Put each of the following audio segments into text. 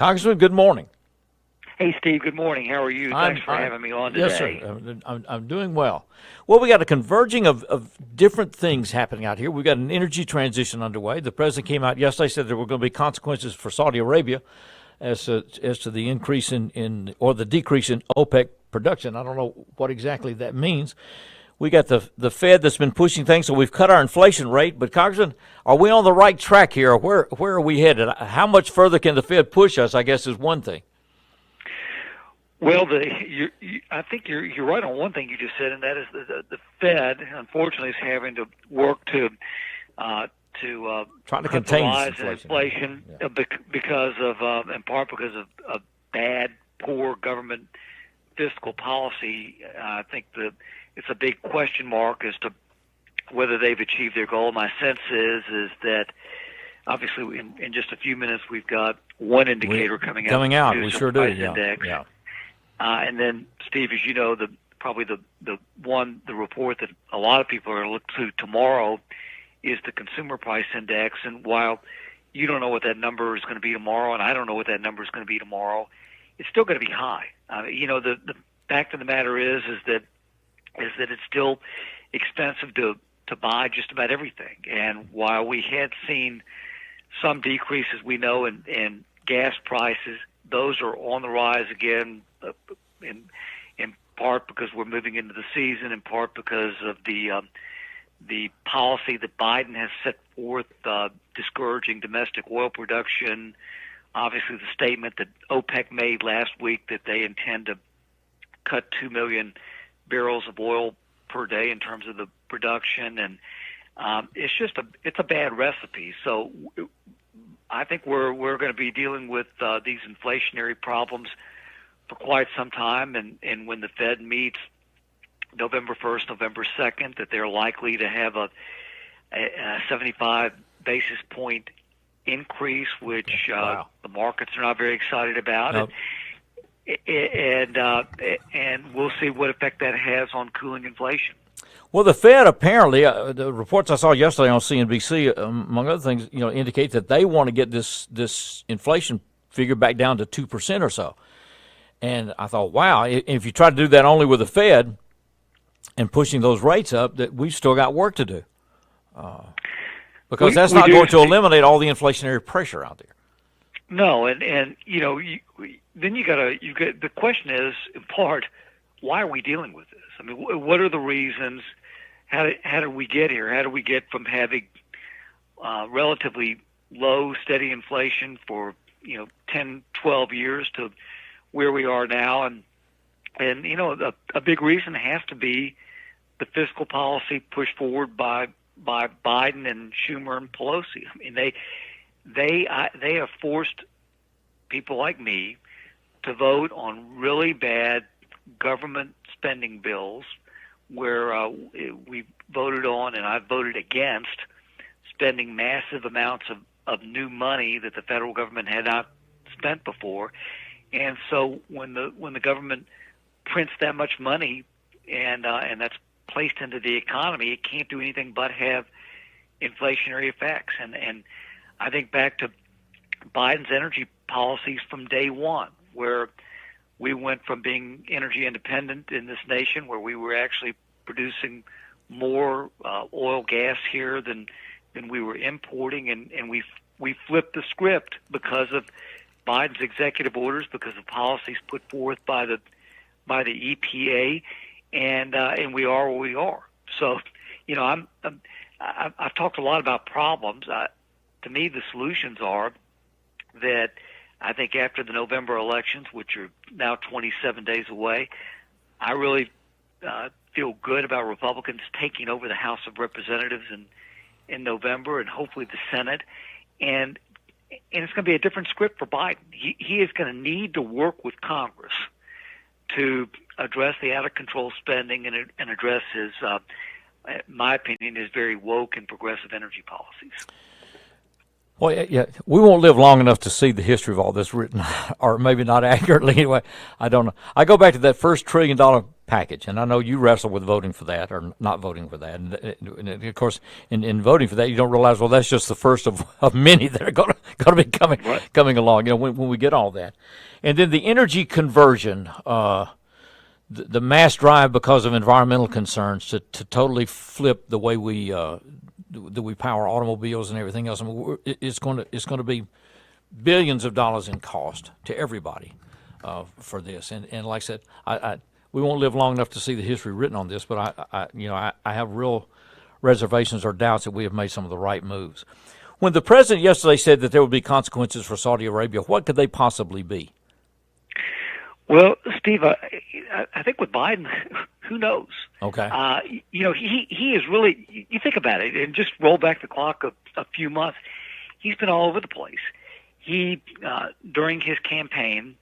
Congressman, good morning. Hey, Steve, good morning. How are you? Thanks for having me on today. Yes, sir. I'm doing well. Well, we got a converging of different things happening out here. We've got an energy transition underway. The president came out yesterday, said there were going to be consequences for Saudi Arabia as to the increase in or the decrease in OPEC production. I don't know what exactly that means. We got the Fed that's been pushing things, so we've cut our inflation rate. But, Congressman, are we on the right track here? Where are we headed? How much further can the Fed push us, I guess, is one thing. Well, I think you're right on one thing you just said, and that is the Fed, unfortunately, is having to work to trying to contain the rise in inflation because of, in part, because of bad, poor government fiscal policy. I think it's a big question mark as to whether they've achieved their goal. My sense is that obviously in just a few minutes we've got one indicator coming out. We sure do. Index. Yeah. And then, Steve, as you know, the report that a lot of people are going to look to tomorrow is the Consumer Price Index. And while you don't know what that number is going to be tomorrow, and I don't know what that number is going to be tomorrow, it's still going to be high. The fact of the matter is that it's still expensive to buy just about everything. And while we had seen some decreases, we know in gas prices, those are on the rise again. In part because we're moving into the season, in part because of the policy that Biden has set forth, discouraging domestic oil production. Obviously, the statement that OPEC made last week that they intend to cut 2 million barrels of oil per day in terms of the production, and it's a bad recipe. So I think we're going to be dealing with these inflationary problems for quite some time, and when the Fed meets November 1st, November 2nd, that they're likely to have a 75 basis point increase, which the markets are not very excited about. Nope. And we'll see what effect that has on cooling inflation. Well, the Fed apparently, the reports I saw yesterday on CNBC, among other things, indicate that they want to get this inflation figure back down to 2% or so. And I thought, wow, if you try to do that only with the Fed and pushing those rates up, that we've still got work to do. Because that's not going to eliminate all the inflationary pressure out there. No, and then the question is, in part, why are we dealing with this? I mean, what are the reasons? How did we get here? How did we get from having relatively low, steady inflation for 10, 12 years to where we are now? And a big reason has to be the fiscal policy pushed forward by Biden and Schumer and Pelosi. I mean, they have forced people like me to vote on really bad government spending bills where we voted on, and I voted against, spending massive amounts of new money that the federal government had not spent before. And so when the government prints that much money and that's placed into the economy, it can't do anything but have inflationary effects. And I think back to Biden's energy policies from day one, where we went from being energy independent in this nation, where we were actually producing more oil, gas here than we were importing, and we flipped the script because of Biden's executive orders, because of policies put forth by the EPA, and we are where we are. So, I've talked a lot about problems. To me, the solutions are that I think after the November elections, which are now 27 days away, I really feel good about Republicans taking over the House of Representatives in November, and hopefully the Senate. And it's going to be a different script for Biden. He is going to need to work with Congress to address the out-of-control spending and address his, in my opinion, his very woke and progressive energy policies. Well, yeah, we won't live long enough to see the history of all this written, or maybe not accurately anyway. I don't know. I go back to that first $1 trillion package. And I know you wrestle with voting for that or not voting for that. And of course, in voting for that, you don't realize, well, that's just the first of many that are going to be coming along. When we get all that, and then the energy conversion. The mass drive because of environmental concerns to totally flip the way we power automobiles and everything else. I mean, it's going to be billions of dollars in cost to everybody for this. And like I said, we won't live long enough to see the history written on this, but I have real reservations or doubts that we have made some of the right moves. When the president yesterday said that there would be consequences for Saudi Arabia, what could they possibly be? Well, Steve, I think with Biden, who knows? Okay. He is really. You think about it, and just roll back the clock a few months. He's been all over the place. He during his campaign,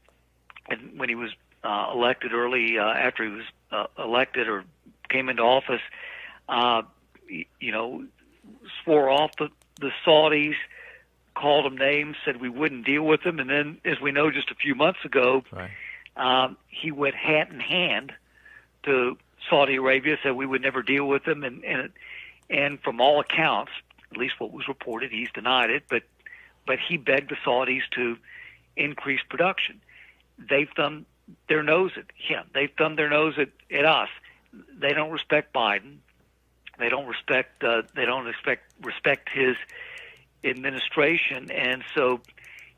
and when he was elected early after he was elected or came into office, swore off the Saudis, called them names, said we wouldn't deal with them, and then, as we know, just a few months ago. Right. He went hand in hand to Saudi Arabia, said we would never deal with them, and from all accounts, at least what was reported, he's denied it, but he begged the Saudis to increase production. They've thumbed their nose at him. They've thumbed their nose at us. They don't respect Biden. They don't respect his administration, and so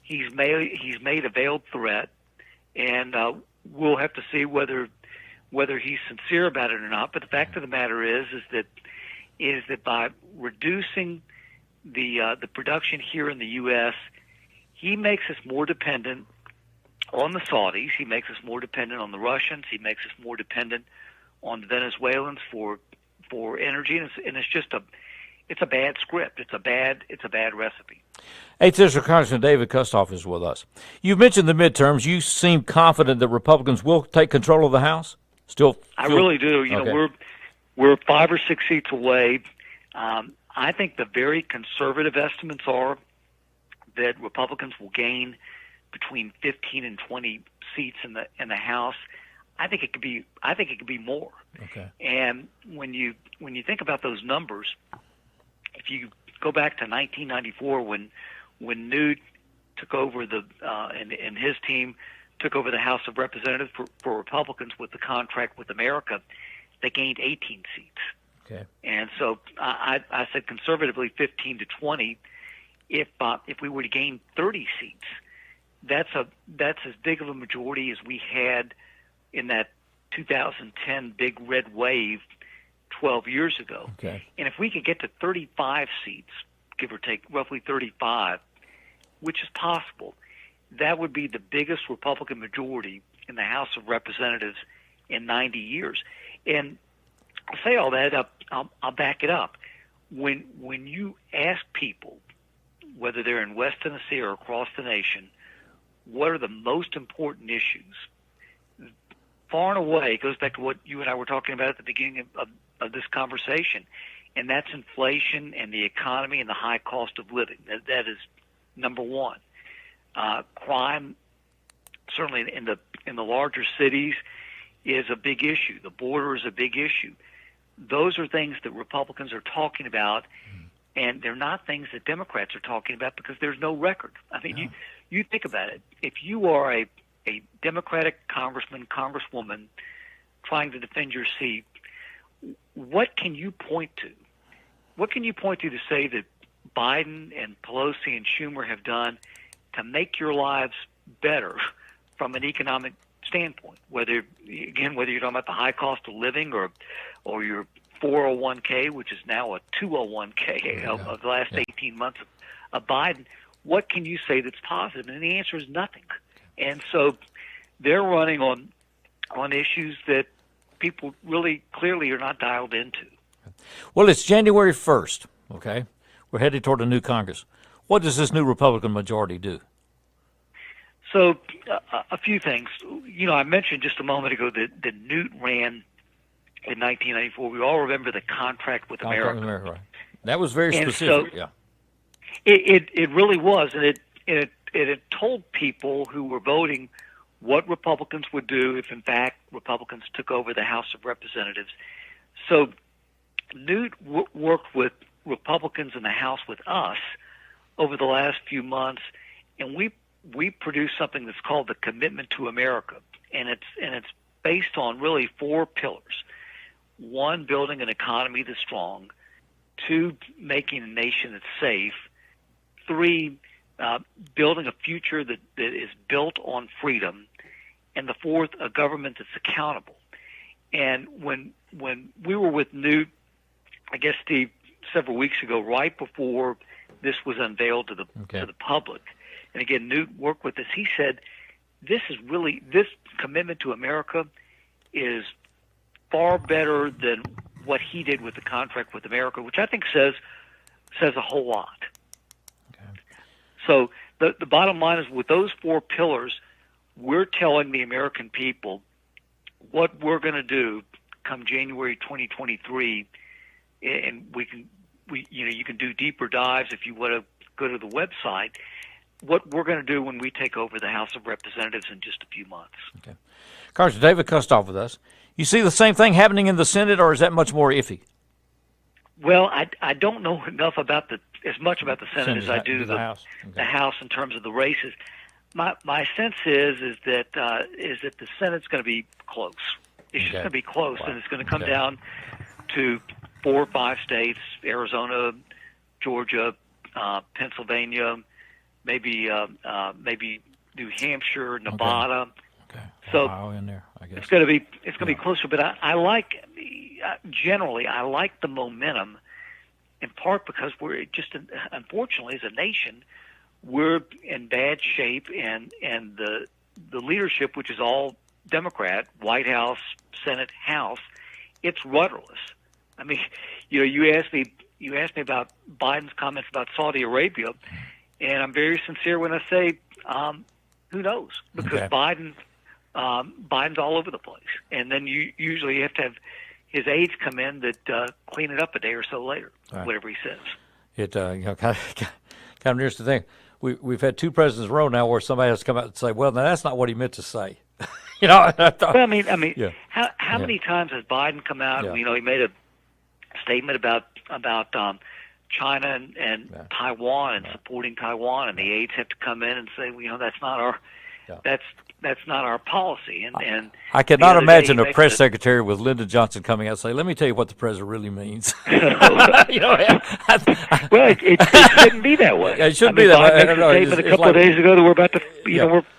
he's made a veiled threat. And we'll have to see whether he's sincere about it or not. But the fact of the matter is that by reducing the production here in the U.S., he makes us more dependent on the Saudis. He makes us more dependent on the Russians. He makes us more dependent on the Venezuelans for energy. And it's a bad script. It's a bad recipe. 8th District Congressman David Kustoff is with us. You mentioned the midterms. You seem confident that Republicans will take control of the House? I really do. Okay. We're 5 or 6 seats away. I think the very conservative estimates are that Republicans will gain between 15 and 20 seats in the House. I think it could be more. Okay. And when you think about those numbers, if you go back to 1994 when Newt took over and his team took over the House of Representatives for Republicans with the contract with America, they gained 18 seats. Okay. And so I said conservatively 15 to 20. If we were to gain 30 seats, that's as big of a majority as we had in that 2010 big red wave 12 years ago. Okay. And if we could get to 35 seats, give or take roughly 35, which is possible, that would be the biggest Republican majority in the House of Representatives in 90 years. And I say all that, I'll back it up. When you ask people, whether they're in West Tennessee or across the nation, what are the most important issues, far and away, it goes back to what you and I were talking about at the beginning of this conversation, and that's inflation and the economy and the high cost of living. That is number one. Crime, certainly in the larger cities, is a big issue. The border is a big issue. Those are things that Republicans are talking about, and they're not things that Democrats are talking about because there's no record. I mean, you think about it. If you are a Democratic congressman, congresswoman trying to defend your seat, what can you point to? What can you point to say that Biden and Pelosi and Schumer have done to make your lives better from an economic standpoint? Whether you're talking about the high cost of living or your 401k, which is now a 201k of the last 18 months of Biden, what can you say that's positive? And the answer is nothing. And so they're running on issues that people really clearly are not dialed into. Well, it's January 1st, okay? We're headed toward a new Congress. What does this new Republican majority do? So a few things. I mentioned just a moment ago that Newt ran in 1994. We all remember the contract with America. Right. That was very specific, yeah. It really was, and it told people who were voting what Republicans would do if, in fact, Republicans took over the House of Representatives. So Newt worked with Republicans in the House with us over the last few months, and we produced something that's called the Commitment to America, and it's based on really 4 pillars. 1, building an economy that's strong. 2, making a nation that's safe. 3, building a future that is built on freedom. And the 4th, a government that's accountable. And when we were with Newt, I guess, Steve, several weeks ago, right before this was unveiled to the public, and again, Newt worked with us, he said, this Commitment to America is far better than what he did with the contract with America, which I think says a whole lot. Okay. So the bottom line is, with those 4 pillars, we're telling the American people what we're going to do come January 2023, and you can do deeper dives if you want to go to the website. What we're going to do when we take over the House of Representatives in just a few months. Okay, Congressman David Kustoff with us. You see the same thing happening in the Senate, or is that much more iffy? Well, I don't know enough about as much about the Senate as I do the House. Okay. The House in terms of the races. My sense is that the Senate's going to be close. It's just going to be close, and it's going to come down to 4 or 5 states: Arizona, Georgia, Pennsylvania, maybe New Hampshire, Nevada. Okay. So Ohio in there, I guess. it's going to be closer. But I like the momentum, in part because we're just, unfortunately, as a nation, we're in bad shape, and the leadership, which is all Democrat, White House, Senate, House, it's rudderless. I mean, you asked me about Biden's comments about Saudi Arabia, and I'm very sincere when I say, who knows? Because Biden's all over the place, and then you usually have to have his aides come in that clean it up a day or so later, whatever he says. It kind of nears the thing. We've had 2 presidents in a row now where somebody has to come out and say, "Well, now that's not what he meant to say." I thought, well, I mean, how many times has Biden come out? Yeah. He made a statement about China and Taiwan and supporting Taiwan, and the aides have to come in and say, that's not our that's not our policy. And I cannot imagine a press secretary with Lyndon Johnson coming out and say, "Let me tell you what the president really means." Well, it shouldn't be that way. Yeah, it shouldn't be that way. Biden makes a statement a couple of days ago that we're about to,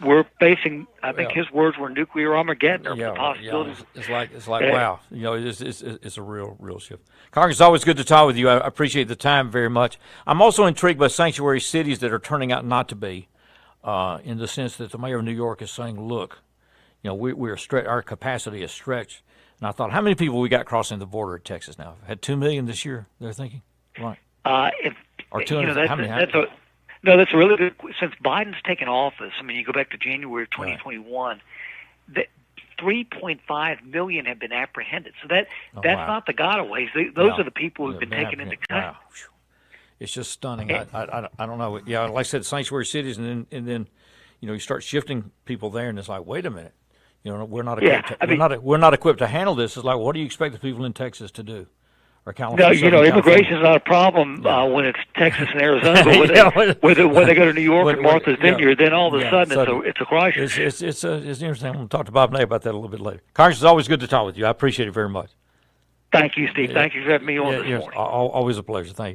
we're facing. I think his words were nuclear Armageddon, or the possibilities. It's like wow, it's a real shift. Congress, it's always good to talk with you. I appreciate the time very much. I'm also intrigued by sanctuary cities that are turning out not to be. In the sense that the mayor of New York is saying, "Look, our capacity is stretched." And I thought, how many people we got crossing the border at Texas now? Had 2 million this year. They're thinking, right? Or 200. That's a really good. Since Biden's taken office, I mean, you go back to January of 2021, that 3.5 million have been apprehended. So that's not the gotaways. Those are the people who've been taken into custody. Wow. It's just stunning. I don't know. Yeah, like I said, sanctuary cities, and then you start shifting people there, and it's like, wait a minute, we're not equipped. We're not equipped to handle this. It's like, what do you expect the people in Texas to do, or California? No, immigration is not a problem when it's Texas and Arizona, but when they go to New York and Martha's Vineyard, then all of a sudden it's a crisis. It's interesting. I'm going to talk to Bob Ney about that a little bit later. Congress, it's always good to talk with you. I appreciate it very much. Thank you, Steve. Thank you for having me on this morning. Always a pleasure. Thank you.